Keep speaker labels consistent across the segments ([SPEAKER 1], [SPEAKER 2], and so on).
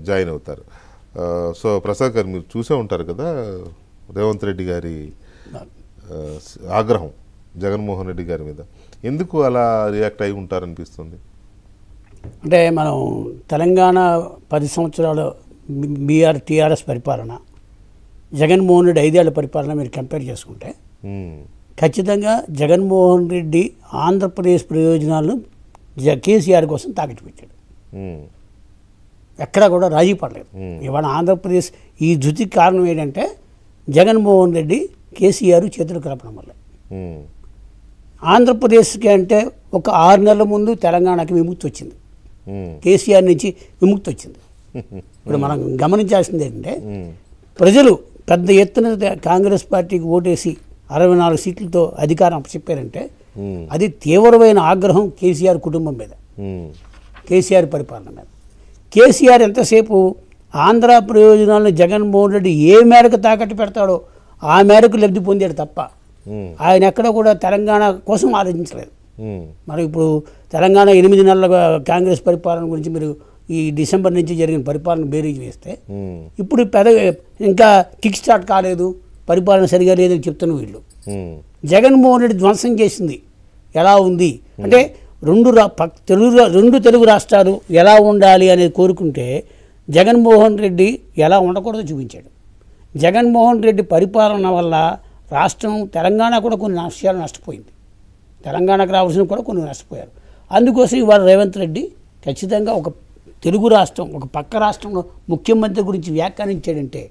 [SPEAKER 1] Join అవుతారు. So Prasad గారు మీరు చూసే ఉంటారు కదా రేవంత్ రెడ్డి గారి ఆగ్రహం జగన్మోహన్ రెడ్డి గారి మీద, ఎందుకు అలా రియాక్ట్ అయి ఉంటారనిపిస్తుంది?
[SPEAKER 2] అంటే మనం తెలంగాణ 10 సంవత్సరాలు టీఆర్ఎస్ పరిపాలన, జగన్మోహన్ రెడ్డి 5 ఏళ్ల పరిపాలన మీరు కంపేర్ చేసుకుంటే ఖచ్చితంగా జగన్మోహన్ రెడ్డి ఆంధ్రప్రదేశ్ ప్రయోజనాలను కేసీఆర్ కోసం తాకట్టు పెట్టాడు. ఎక్కడా కూడా రాజీ పడలేదు. ఇవాళ ఆంధ్రప్రదేశ్ ఈ ధృతికి కారణం ఏంటంటే జగన్మోహన్ రెడ్డి కేసీఆర్ చేతులు కలపడం వల్ల. ఆంధ్రప్రదేశ్కి అంటే ఒక 6 నెలల ముందు తెలంగాణకి విముక్తి వచ్చింది, కేసీఆర్ నుంచి విముక్తి వచ్చింది. ఇప్పుడు మనం గమనించాల్సింది ఏంటంటే ప్రజలు పెద్ద ఎత్తున కాంగ్రెస్ పార్టీకి ఓటేసి 64 సీట్లతో అధికారం చెప్పారంటే అది తీవ్రమైన ఆగ్రహం కేసీఆర్ కుటుంబం మీద, కేసీఆర్ పరిపాలన మీద. కేసీఆర్ ఎంతసేపు ఆంధ్ర ప్రయోజనాలను జగన్మోహన్ రెడ్డి ఏ మేరకు తాకట్టు పెడతాడో ఆ మేరకు లబ్ధి పొందాడు తప్ప ఆయన ఎక్కడ కూడా తెలంగాణ కోసం ఆలోచించలేదు. మరి ఇప్పుడు తెలంగాణ 8 నెలల కాంగ్రెస్ పరిపాలన గురించి మీరు ఈ డిసెంబర్ నుంచి జరిగిన పరిపాలన బేరీజ్ వేస్తే ఇప్పుడు ఇంకా కిక్ స్టార్ట్ కాలేదు, పరిపాలన సరిగా లేదని చెప్తున్న వీళ్ళు. జగన్మోహన్ రెడ్డి ధ్వంసం చేసింది ఎలా ఉంది అంటే రెండు తెలుగు రాష్ట్రాలు ఎలా ఉండాలి అనేది కోరుకుంటే జగన్మోహన్ రెడ్డి ఎలా ఉండకూడదో చూపించాడు. జగన్మోహన్ రెడ్డి పరిపాలన వల్ల రాష్ట్రం తెలంగాణ కూడా కొన్ని విషయాలు నష్టపోయింది, తెలంగాణకు రావాల్సిన కూడా కొన్ని నష్టపోయారు. అందుకోసం ఇవాళ రేవంత్ రెడ్డి ఖచ్చితంగా ఒక తెలుగు రాష్ట్రం, ఒక పక్క రాష్ట్రంలో ముఖ్యమంత్రి గురించి వ్యాఖ్యానించాడంటే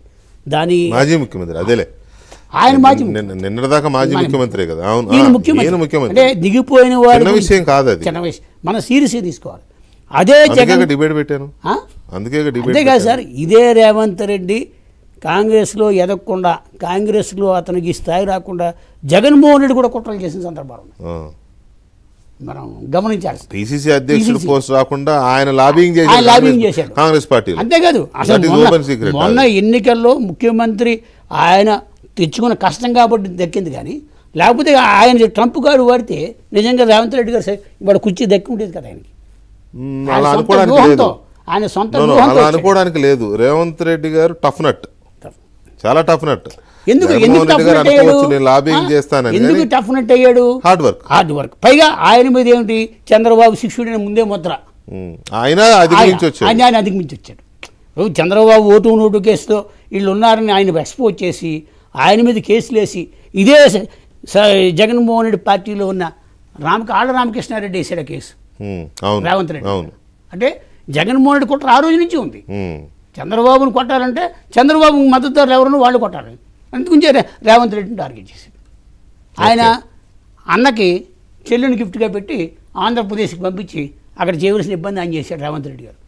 [SPEAKER 2] దాని
[SPEAKER 1] మాజీ ముఖ్యమంత్రి అదేలే
[SPEAKER 2] ఆయన
[SPEAKER 1] నిన్నటిదాకా మాజీ ముఖ్యమంత్రి కదా,
[SPEAKER 2] ముఖ్యమంత్రి అంటే దిగిపోయిన వాడు
[SPEAKER 1] విషయం కాదు అది,
[SPEAKER 2] చిన్న విషయం. మనం సీరియస్గా తీసుకోవాలి. అదే జగన్
[SPEAKER 1] డిబేట్ పెట్టాను
[SPEAKER 2] అంతే కాదు సార్. ఇదే రేవంత్ రెడ్డి కాంగ్రెస్లో ఎదగకుండా, కాంగ్రెస్లో అతనికి స్థాయి రాకుండా జగన్మోహన్ రెడ్డి కూడా కుట్రలు చేసిన సందర్భాలు మనం గమనించాలి.
[SPEAKER 1] పిసిసి అధ్యక్షుడు పోస్ట్ రాకుండా ఆయన లాబింగ్ చేశాడు కాంగ్రెస్ పార్టీ.
[SPEAKER 2] అంతేకాదు అసలు మొన్న ఎన్నికల్లో ముఖ్యమంత్రి ఆయన తెచ్చుకున్న కష్టం కాబట్టి దక్కింది, కానీ లేకపోతే ఆయన ట్రంప్ గారు వాడితే నిజంగా రేవంత్ రెడ్డి గారు వాడు కుర్చీ దక్కి ఉండేది కదా ఆయనకి. ఆయన సొంత
[SPEAKER 1] అనుకోవడానికి లేదు. రేవంత్ రెడ్డి గారు టఫ్ నట్, చాలా టఫ్ నట్.
[SPEAKER 2] ఎందుకు టఫ్ నట్ అయ్యాడు? Hard work. పైగా ఆయన మీద ఏమిటి చంద్రబాబు శిష్యుడైన ముందే ముద్ర,
[SPEAKER 1] ఆయన అధిగమించి
[SPEAKER 2] వచ్చాడు. చంద్రబాబు ఓటు కేసుతో వీళ్ళు ఉన్నారని ఆయన ఎక్స్పోజ్ చేసి ఆయన మీద కేసులు వేసి ఇదే జగన్మోహన్ రెడ్డి పార్టీలో ఉన్న ఆళ్ళ రామకృష్ణారెడ్డి వేసాడు కేసు రేవంత్ రెడ్డి. అంటే జగన్మోహన్ రెడ్డి కుట్ర ఆ రోజు నుంచి ఉంది. చంద్రబాబును కొట్టాలంటే చంద్రబాబు మద్దతుదారులు ఎవరన్నా వాళ్ళు కొట్టాలి, అందుకుంచే రేవంత్ రెడ్డిని టార్గెట్ చేశాడు. ఆయన అన్నకి చెల్లిని గిఫ్ట్గా పెట్టి ఆంధ్రప్రదేశ్కి పంపించి అక్కడ చేయవలసిన ఇబ్బంది ఆయన చేశాడు రేవంత్ రెడ్డి గారు.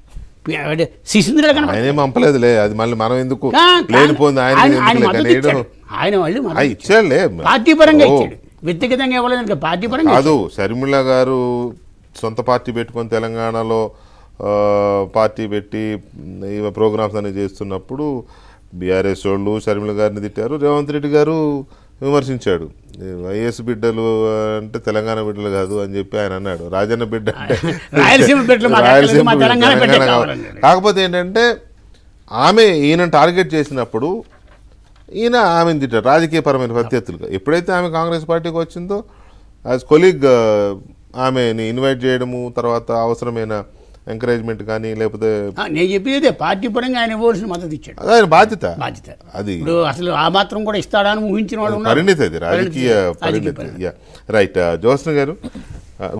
[SPEAKER 2] శిశుంద్రుడు
[SPEAKER 1] పంపలేదులే, అది మళ్ళీ మనం ఎందుకు
[SPEAKER 2] ఆయన మళ్ళీ పార్టీ పరంగా ఇచ్చాడు, వ్యక్తిగతంగా ఇవ్వలేదు, పార్టీ పరంగా
[SPEAKER 1] కాదు. షర్మిల గారు సొంత పార్టీ పెట్టుకొని తెలంగాణలో పార్టీ పెట్టి ప్రోగ్రామ్స్ అనేవి చేస్తున్నప్పుడు బీఆర్ఎస్ వాళ్ళు షర్మిల గారిని తిట్టారు, రేవంత్ రెడ్డి గారు విమర్శించాడు. వైఎస్ బిడ్డలు అంటే తెలంగాణ బిడ్డలు కాదు అని చెప్పి ఆయన అన్నాడు. రాజన్న బిడ్డ అంటే రాయలసీమ. కాకపోతే ఏంటంటే ఆమె ఈయన టార్గెట్ చేసినప్పుడు ఈయన ఆమెను తిట్టారు రాజకీయపరమైన ప్రత్యర్థులుగా. ఎప్పుడైతే ఆమె కాంగ్రెస్ పార్టీకి వచ్చిందో యాజ్ కొలీగ్ ఆమెని ఇన్వైట్ చేయడము, తర్వాత అవసరమైన ఎంకరేజ్మెంట్ కానీ లేకపోతే
[SPEAKER 2] నేను చెప్పేది పార్టీ పరంగా ఆయన ఇవ్వాల్సిన మద్దతు ఇచ్చాడు.
[SPEAKER 1] అది ఆయన బాధ్యత.
[SPEAKER 2] అది ఇప్పుడు అసలు ఆ మాత్రం కూడా ఇస్తాడని ఊహించిన వాళ్ళు
[SPEAKER 1] పరిణితి, అది రాజకీయ పరిణితి. రైట్. జ్యోత్స్న గారు,